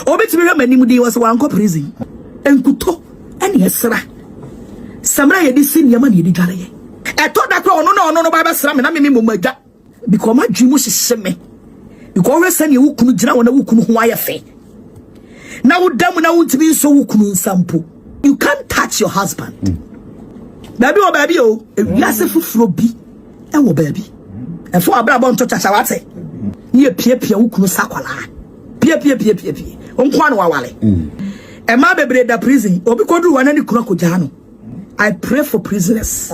Obetimi hwe manim di was wan ko prison. Enkuto ene esra. Samra ye di sinia ma ne di dware ye. Eto da kro ono no ba sra me na me momadwa. Because my dream was seme. Because we send you kunu jina wona wukunu ho ayefe. Na wudam na wuntimi so wukunu sampo. You can't touch your husband. Baby oh, ewiase fufuro bi e wo baby. E fo abrabon to chacha wate. Ye pie wukunu sakwala. Pie. Onko anu wawale. E ma bebre da prison, obi kodu wana ni kuna koja no. I pray for prisoners.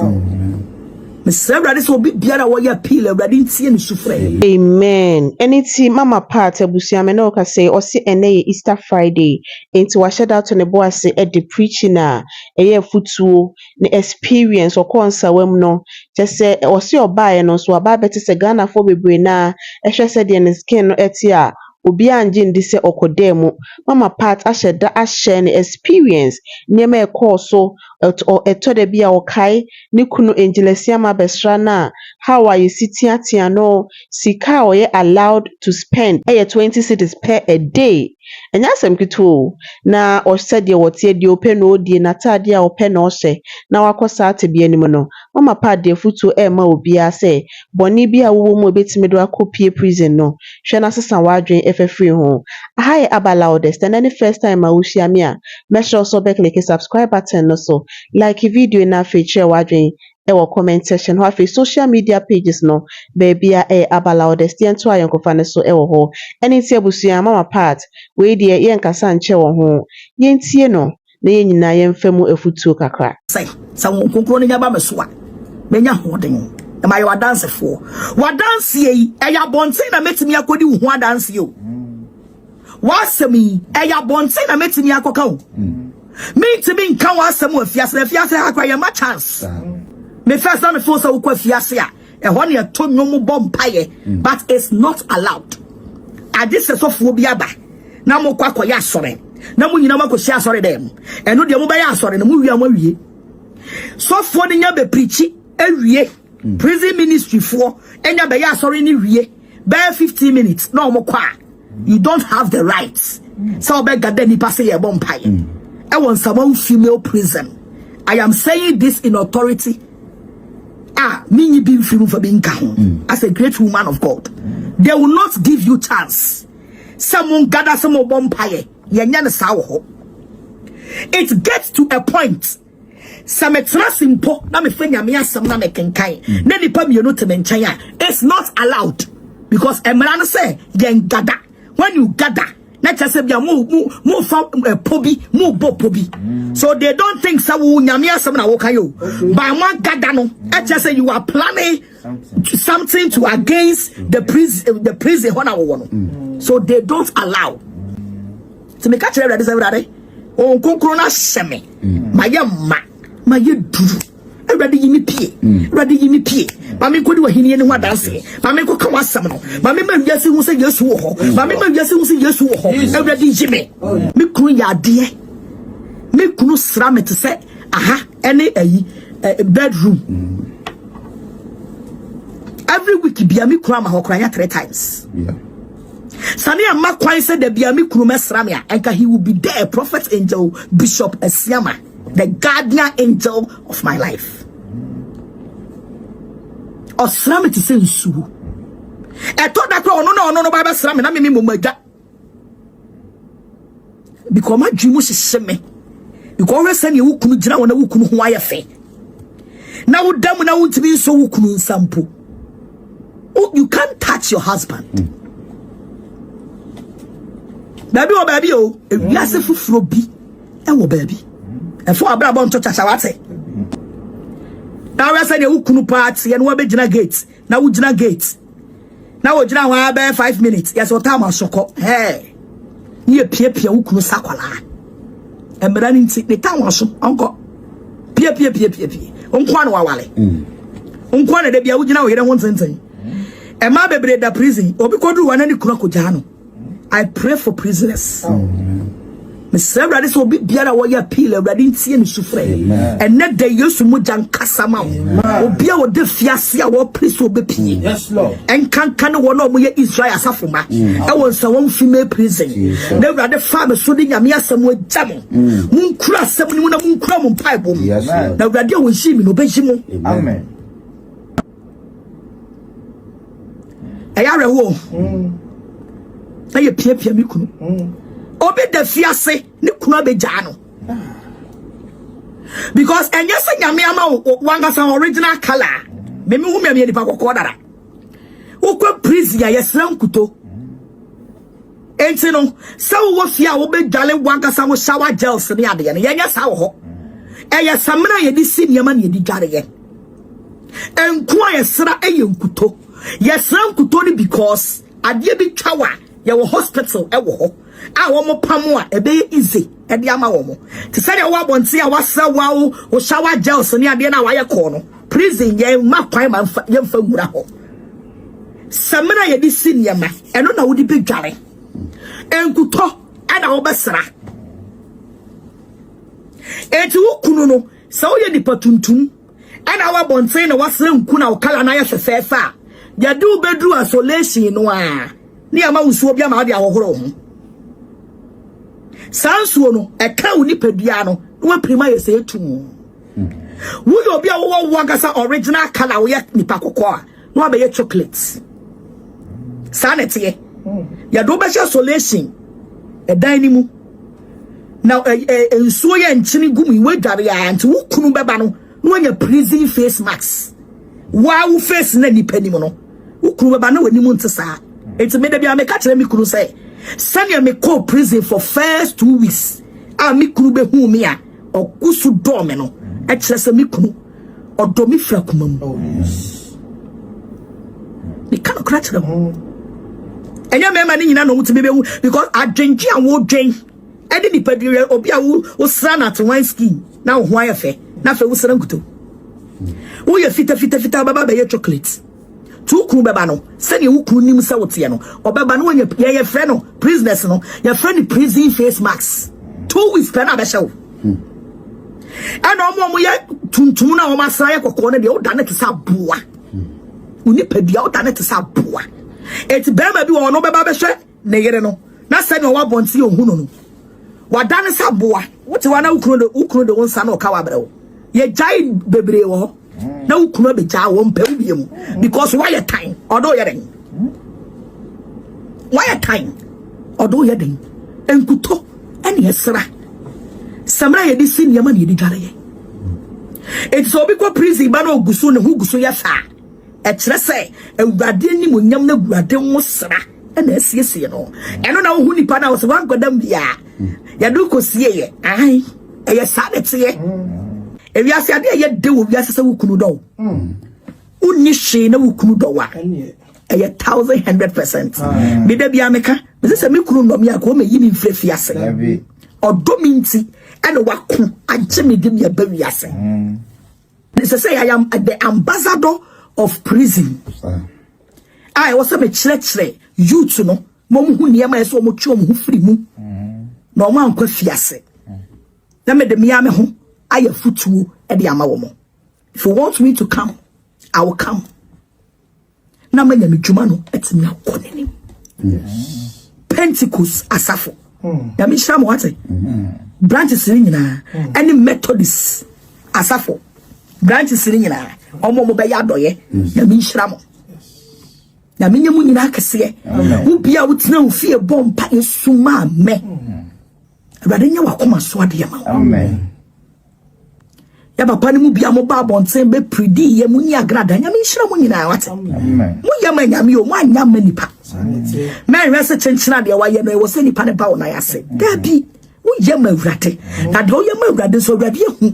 Amen. Anything Mama Pat Busiame no ka say or see ene Easter Friday into wa shout out to the boy say at the preaching na eye futuo the experience or Nsawam no just say or see oba no so aba beti se Ghana for bebre na ehwe se de ne skin no etia obi anje ndi se okodemu Mama Pat asheda ashare ne experience nyema e course so eto de bia okai ni kunu Evangelist Besra na how are you sitting at no sika or ye allowed to spend 20 cedis per a day enya asem kitu na o said ye wotie de open no die na tade a open no hye na wakosa ate bia nim no Mama Pat de futu e ma obi a say boni bia wo mu betimi do akopie prison no hwe na sesa wadwen efefree ho hi abaloudest and any first time I wish ya me a make sure so be click subscribe button no so like video na feature wadwen e wo comment section ho afi social media pages no baby a abaloudest ento ayonkofa ne so e wo ho eni tie busua Mama Pat we de ye nkasa nche wo ho ye ntie no na ye nyina ye mfamu efutuo kakra say won konkro ne nyaba meso a menya hoden e ma ye wa dance for wa dance yi e ya bonten na metimi akodi hu dance yo wasemi e ya bonten na metimi akoka o me to be nka wasem afiase akwa ye ma chance me first time for so kwa afiase a e ho ne to nwom bompaye but it's not allowed adise sofo bi aba na mo kwa koya asore na mo nyina makosi asore dem eno de mo ba ya asore na mo wi amawie sofo de nya be preachi awie prison ministry for enya be ya asore ni wie be 15 minutes na mo kwa you don't have the rights so be gada ni pass ye bompaye I want Nsawam female prison. I am saying this in authority. Me being film for being as a great woman of God. They will not give you chance. Someone gather some vampire. It gets to a point. Some simple. It's not allowed because Emran say gather. When you gather. So they don't think so by one gadano. I just say you are planning something to against the prison so they don't allow to make catch that is every day. Oh, Concrona semi, my duru. Ready give me pay. But me could do a hini and what dance. But me could come as some. But me just who say yes who. But me just who say yes who. Every Jimmy. Me could ya dear. Me could slam it to say, aha, any bedroom. Every week be a me crama or cry 3 times. Yeah. Sania Makwan said the be a me krumes ramia, and he will be there, prophet angel, Bishop Asiamah, the guardian angel of my life. Or slam it to say so. I thought that no, Baba Slam and I mean momadwa. Because my dream was seme. Because we send you kunu jina wona wukunu ho ayefe. Na wudam na wuntimi so wukunu sampo. Oh, you can't touch your husband. Baby oh, ewiase fufuro bi e wo baby. E fo abrabon to chacha wate. Now we say the ukunu party and we be gina gate. Now we gina gate. Now we gina wa be 5 minutes. Yes, o time asoko. Hey. Ni pie ukunu sakwala. Emra ni nti ne time aso onko. Pie. Onko an wa wale. Onko na de bia wo gina wo yere ho ntenten. E ma bebre da prison. Obi kodu wana ni kuna koja no. I pray for prisoners. me say awurade so obi biara wo ya peel awurade ntie ne sufrɛ and net day yesu mo jan kasama obi a wo de fiase a wo priest wo be pie yes lord en kankan wo na mo ye Israel asafo ma e wo Nsawam female prison na awurade fa me so de nyame asɛm wo jam mun kura asɛm ni mu na mun kura mo pai bom na awurade wo hyi mi no be hyi mo amen ayare wo na ye pie mi kunu obi de fiase ni kunu abegya no because enye se nyame ama wanga san original color me hu me nipa kokko dara ukwa prison ya yesran kuto enti no se wo fia wo bedwale wanga san wo shower gels ni ade ne yenye sa wo ho eye samna ye di si niam na ye di dware ye enku ayesra eye nkuto yesran kuto ni because ade bi twawa ye wo hospital e wo ho a wo mo pamo a ebe easy e de ama wo mo ti say wo abonte a wasa wo shower gels ni ade na wa ye ko no prison ye ma kwan ma ye mfa gura ho samina ye di siniama eno na wo di bedware enkuto ana wo besra eti wo kunu no sa wo ye di patuntum ana wa bonte na wasra nku na wo kala na ye fefefa ya di wo bedru isolation no a ni ama wusuo bia ma ade ahohoro ho sansuo no e ka wo ni padua no wo prima ye se etu wo yo bia wo wagasa original color wo ye nipa kokko a no abe chocolate sanete ya do be isolation e dan ni mu now ensuo ye nchini gumi we dware ya anti wo kunu beba no no anya prison face mask wow face na nipa ni mu no wo kunu beba na wani mu ntesa enti me da bia me ka kire me kunu say sanya me call prison for first 2 weeks a me kunu be hu me a okusu do me no e kire se me kunu odo me fra kuma mu me kan kra kire ho enya me ma ni nyina no mutime be hu because adwenji a wo dwen e de nipa bi obi a wo sra na to one skin na wo ho ayefe na fe wo sra nkuto wo ye fita baba be ye chocolate tu kunu beba no se ne wo kunu nim se wote no obeba no ye frɛ no prisoners no ye frɛ ni prison face mask 2 weeks pe na be hyew ana omo ye tuntum na o masra ye kokko ne de wo dane te sa boa uni padua wo dane te sa boa eti bema bi wo no beba be hwɛ ne yere no na se ne wo abonti ohunu no wa dane sa boa wote wa na wo kunu de won sa na o ka wa brewo ye jai bebre wo na ukunu be ja wo mpa ubiem because why your time odo ye den why your time odo ye den enkuto ene esra samra ye di sin yama ne di dware ye it so be ko prison ba na oguso ne hu guso ye fa e kire se awurade ni monyam na awurade wo sra ene asiesie no eno na wo hu nipa na wo se wan godam bia ya do ko sie ye ai e ye sa de te ye ewi ase ade ye de wo wi ase se wukunu do unni hwe na wukunu do wa eye 100% me da bia meka me se me kunu no me akọ me yi mi mfrefi ase odo mi nti ene wako agye me de me ba wi ase they say I am the ambassador of prison I was a chire youth no mom hu niam eso mo twa mo hu firi mu na o man kwa fiase na me de me ame ho aye futuo e de ama wo mo if you want me to come I will come na manya me dwuma no etimi akonene yes Pentecost asafo ya me shira mo wate branches ni nyina any Methodist asafo branches ni nyina omo mo be ya doye ya me shira mo na me nyamu nyina akese wo bia wo tena wo fie bompa esuma me awade nya wakoma so ade ma amen ya papa ni mu bia mo ba bonten be predi ye mu ni agrada nya me nhira mu nyina wate amen mu ya ma nya me o mu anya ma nipa me rese chenchina de wa ye no e wo se nipa ne ba wo na ya se da bi wo ya ma awrade na de wo ya ma awrade so awrade hu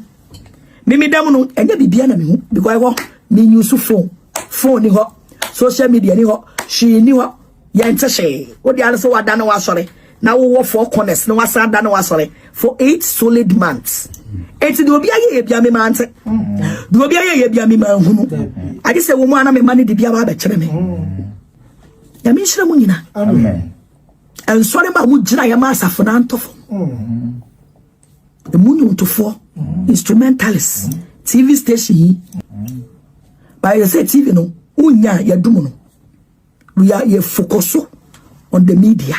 mimi dam no enya bibia na me hu because wo me use phone ni ho social media ni ho shi ni ho ya ntese wo de also wada na wa sore na wo 4 corners na wa sanda na wa sore for 8 solid months. Eti do bia ye bia me mante do bia ye bia me manhunu ade se wo mu ana me mane de bia ba ba kire me ya me nhira mu nyina amen en sore ba mu gira ya ma asafo na ntofo The moon to four instrumentalists, TV station. But I say TV no, unya ya dumuno. We are ye focus on the media.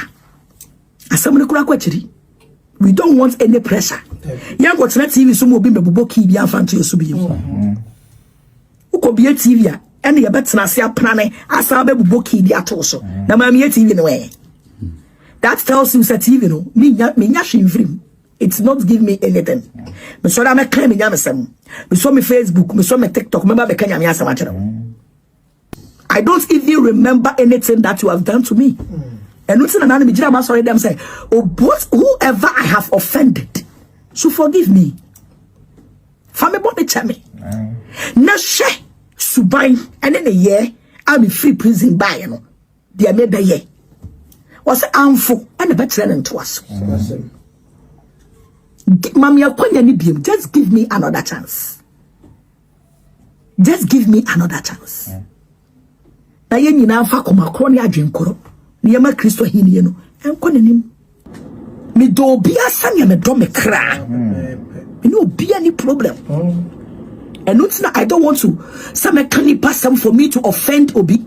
Asamune kura kwachiri. We don't want any pressure. Young got TV so mo be mebubo ki bi amfanto yesu bi. Uko bi TV a ene ye betena se apnane asa be bubo ki bi ato so. Na ma me TV no we. That tells you that TV no me nya hwimfrim. It's not give me anything. Me so da me claim me nyamesem. Me so me Facebook, me so me TikTok, me ba be kanya me asem a kire. I don't even remember anything that you have done to me. And whoever I have offended, so forgive me. Family body chame. Na she subain and in a year I'll be free prison by you know. They made the year. Was harmful and a better to us. Just give me another chance. Just give me another chance. Na ye nyina fa koma kroni adwenkoro niyama Kristo hini no enko nenim me do obi asanya me do me kra me no obi any problem and not I don't want to some can pass some for me to offend obi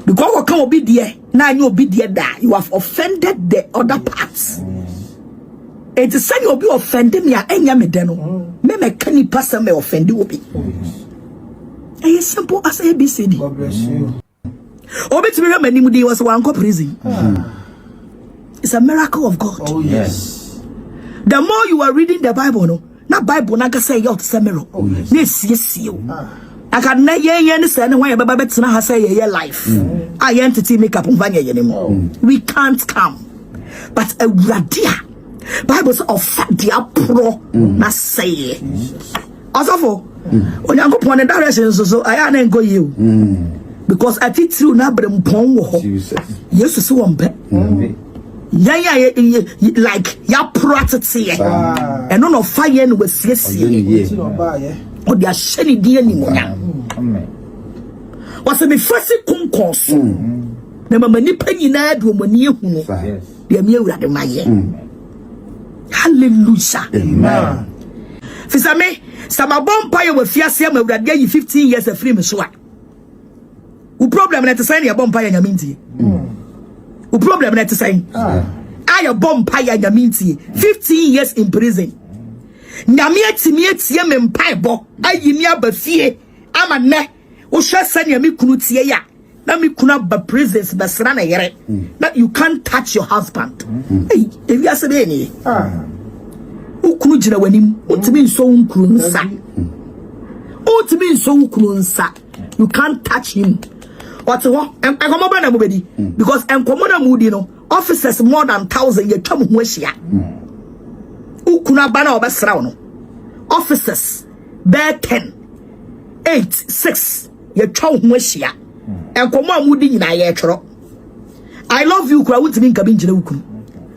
because what can obi there na you obi there that you have offended the other parts. It is saying obi offended me anya me de no me can pass some me offend obi. It's simple as ABCD. God bless you. Was one prison. It's a miracle of God. Oh yes. The more you are reading the Bible, no, not Bible, not say you're the miracle. Oh yes, yes, you. I can not understand why Baba Betina has say your life. I entity make up anymore. We can't come, but a radia Bibles of dia pro na say. Also, when you go upon the direction, so I ain't go you. Because I think through na brem pon wo yes so won be yeah like ya practice and no fire no was yes o dia sheni dia ni monya was me first concourse na mama ni panyi na do mani ehunu dia me awurade maye hallelujah amen fisame sama bompa ye we fiase am awurade yi 15 years afri me so a u problem na tsayin ya bompa ya nyaminti u problem na tsayin aya bompa ya nyaminti 15 years in prison nyame atimi atie me mpaebo ayi mi abafie ama ne wo hwe sanya mi kunu tie ya na mi kunu aba prisons basra na yere that you can't touch your husband hey if you asabe ni u kunu jira wanim utimi nso nkuru nsa utimi nso nkuru nsa you can't touch him. What's what? I come over na mubedi because enkomona mudi no officers more than 1,000 ye twam ho ahia. Ukuna bana obesra no. Officers bear 10 8 6 ye twam ho ahia. Enkomo mudi nyina ye tworo. I love you kura wutimi nka bi ngire ukunu.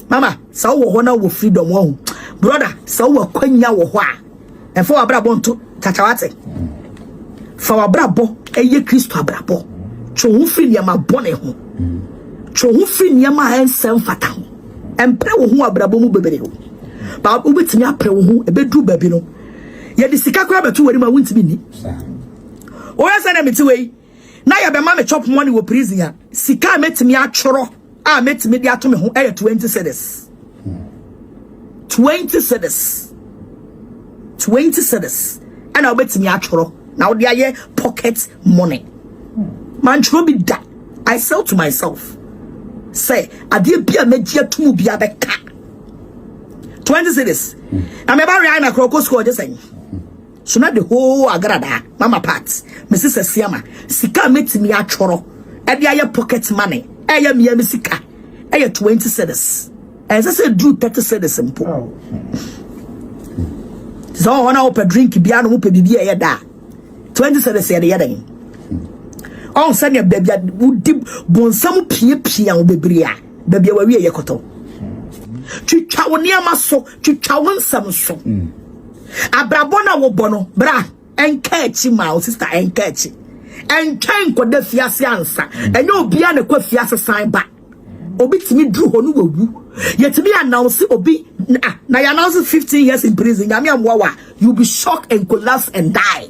Mama, sa wo ho na wo freedom wo. Brother, sa wo kwanya wo ho a. Enfo abrabo nto chachawate. Fa wabrabo eye Kristo abrabo. Cho free niama bone ho. Cho free niama ensem fata ho. Empre wo ho abrabo mu bebere ho. Ba ubetimi apre wo ho ebedu babi no. Ye de sika kwa betu wari ma wuntimi ni. O yesa na meti wei. Na ya be ma me chop money wo prison ya. Sika metimi atworo. A metimi de ato me ho 20 cedis. 20 cedis. 20 cedis. And I betimi atworo. Now they are pocket money. Man be that. I sell to myself. Say, I did be a media to be a car. 20 cities. I'm about Rihanna Crocos score just saying. So not the whole Agradaa, Mama Pats, Mrs. Asiamah, Sika met me at Choro. And the pocket money. I am Mia Missika. I have 20 cities. As I said, do 30 cities simple. So when I open drink, be an open be a da. 20 cities at the other. On send your baby would dip bon some pia bebria, baby away a yakoto. Chichawania maso, chichawan some so. Abrabona wo bono, bra, and catchy mouse, sister, and catchy. And tank with the fiasse answer, and no beyond a quick fiasse sign back. Obi to me drew on woo, yet to me announce Obi Now you announced 15 years in prison. You'll be shocked and collapse and die.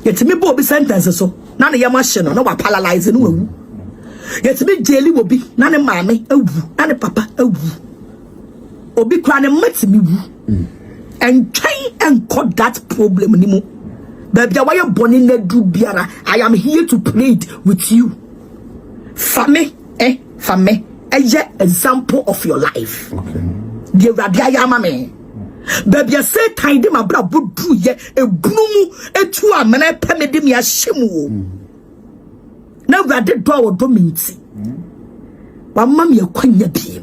Yet me bo be sentences so. Now the machine no wa paralyze no. Yet me daily will be na ne mame awu, na ne papa awu. Obi kra ne mati me wu. And try and cut that problem anymore. Baby, why you born in the do biara? I am here to plead with you. Fame, fame. A example of your life. Okay. The radia mame. Baby, I say time de my brother do ye a bloom a two a man permit me a shimu. Now that the door do means. One mammy a quenya be.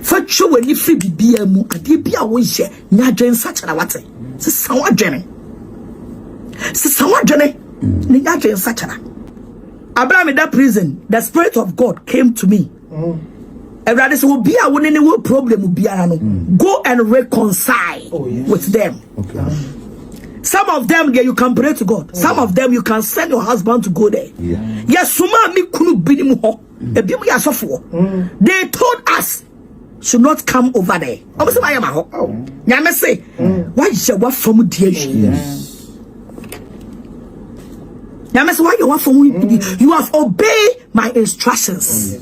For sure, when you free be a mu, a dear be a wish, Najan such a water. So, someone Jenny. So, someone Jenny, Najan such a. Abraham in that prison, the Spirit of God came to me. Everybody said, "Will be a one any problem will be go and reconcile with them." Okay. Some of them, yeah, you can pray to God. Some of them, you can send your husband to go there. Yes, suma mi kunu binimu ho. Ebimu ya sofo. They told us should not come over there. Obviously, I am a ho. Nyame say, why is your wife from the why you want from you have obeyed my instructions.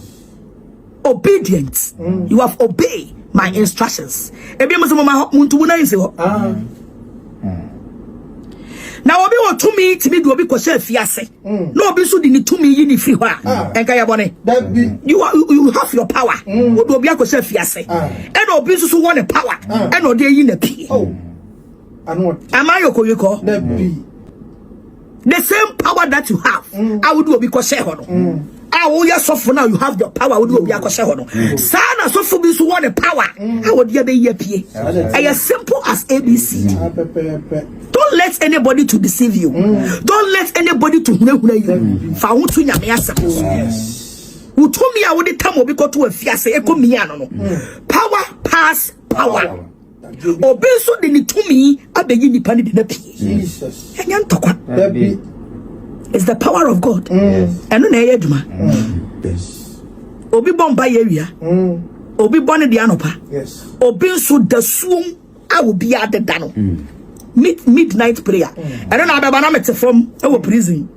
Obedience. You have obeyed my instructions. Now obi want to me do obi kwese fiase. No obi so di to me yini free hwa. Enka ya bone. You have your power. Obi akwese fiase. And obi so want power. And odi yi na pi. Am I yoko? The same power that you have, I would do because I will just for now. You have the power. I would do because Sana so for this one the power. I would be ye. I as simple as ABC. Don't let anybody to deceive you. Don't let anybody to know you. Found to yes. Who told me I would tell me because to a fiase power pass power. Obeso de ni tumi abegi ni pani de na pie. Jesus. It's the power of God. And no na yeduma. Yes. Obi bomba area. Obi born the anopa. Yes. Obi so the suum I will be at the dano. Midnight prayer. And then I be na mete from our prison.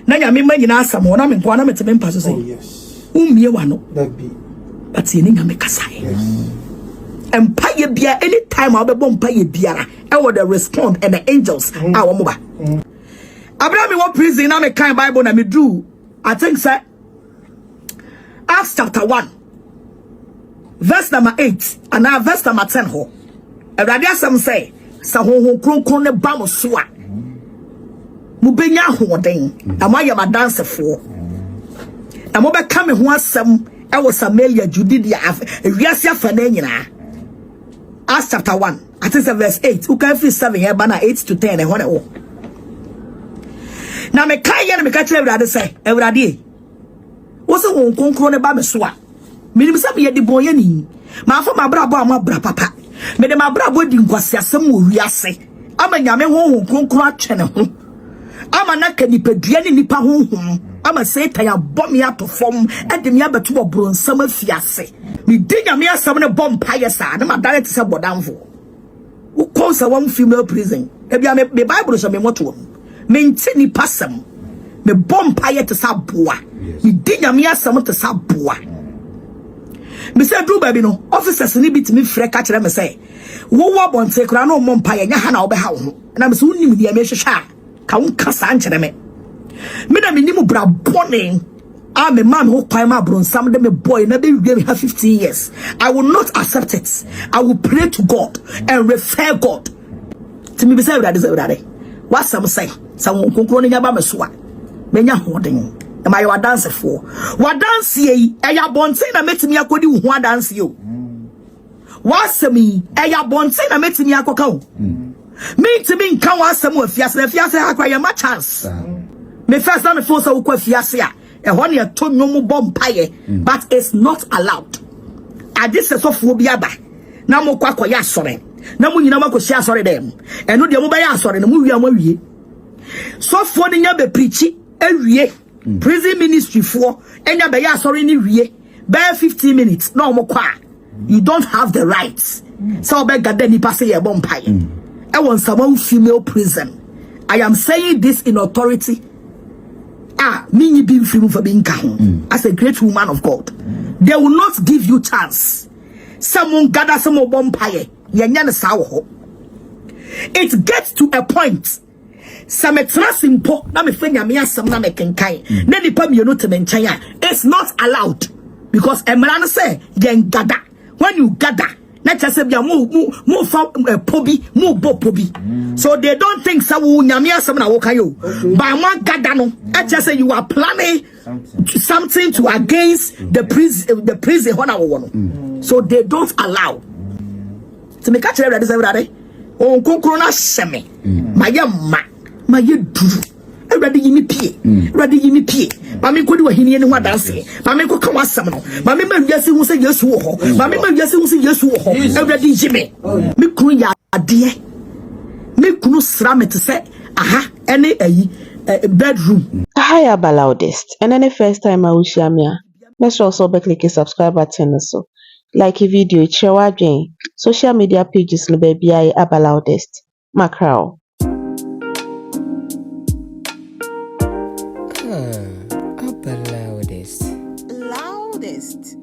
Na nya me nyina asam wona me kwa na mete me mpaso say. Oh yes. Umie wa no. But ye ni nya me kasai. Yes. Empire bia anytime I'll be empire biara I will respond and the angels our moba. Abraham one prison na me kind Bible na me do I think say Acts chapter 1 verse number 8 and now verse number 10 ho. Everybody asem say sa honhom kronkron ne ba mo so a mu benya hoden na mo ayama dancefo na mo be ka me ho asem e wo Samaria Judea ewiase afa na nyina. Acts chapter 1, I think verse 8. Who can feel 7 here, but 8 to 10. And now, me can't me catch everybody say, everybody. What's a one concrone about me swat? Minimum some ye the boy any. My for my brabo, my bra papa. Me de my brabo didn't go see some riase. I'm a yame home, concrete channel. I'm a naka ni pediani nipa home. I'm a say I bomb me out to form and the miaba to a bron summer fiase. Me dig a mere summoner bomb pious, and my direct is a bodamful. Who calls a one female prison? Maybe I may Bible is a memoto. Maintain passum. Me bomb pie to sabua. Me dig a mere summon to sabua. Me say, do baby no officers need to me frek catch them say. Wo bon take no mom pie and Hana obe how. And I'm soon in the Amisha sha. Count Cassanche me. Me na me nimu bra bonning. I'm a man who climb up on some of them a boy and they give me 15 years. I will not accept it. I will pray to God and refer God. To me, beside that is already. What some say? Some concluding about my swat. Menya holding. Am I dance for? What dance ye? Aya bonse na met me akodi who dance you. What's me? Aya bonse na met me akokao. Me to me can was some of yes, if yes, I acquire my chance. Me first on the force of Fiasia. A 1 year to no bomb pie, but it's not allowed. I just a soft phobia ba. Now mo kwa ya sorry. Now mo nyina mako share sorry them. And no de mo ba ya sorry no mo wi amawie. So for the nya be preach ewie. Prison ministry for enya be ya sorry ni wie. Bare 15 minutes. No more kwa. You don't have the rights. So beg God then pass a bumpire. I want Nsawam female prison. I am saying this in authority. Me being film for being down as a great woman of God. They will not give you chance. Someone gather some more bumpire. It gets to a point. Some simple. Na me fenya me asam na me kenkai. Na nipa me no temenchanya. It's not allowed because Emran say yen gather. When you gather, na chase bia mo fa pobi, mo bo pobi. So they don't think say wo nyame asam na wo kan yo. By one gather no, I just say you are planning something to against the prison honor wo. So they don't allow. To me catch ready say ready. On konkro na seme. My duru. Ready yimi pie. Ready yimi pie. Mami ko di wahini ni wadanse. Mami ko kan wasam no. Mami ma wiase hu se Yesu wo ho. Mami ma wiase hu se Yesu wo ho. Ready yimi. Me kunu ya ade. Me kunu sra me te se aha ene ayi bedroom. Hi Abaloudest. And then the first time I will share me. Let's also click the subscribe button so. Like a video, share what social media pages no baby Abaloudest. Macro. Upper loudest. Loudest.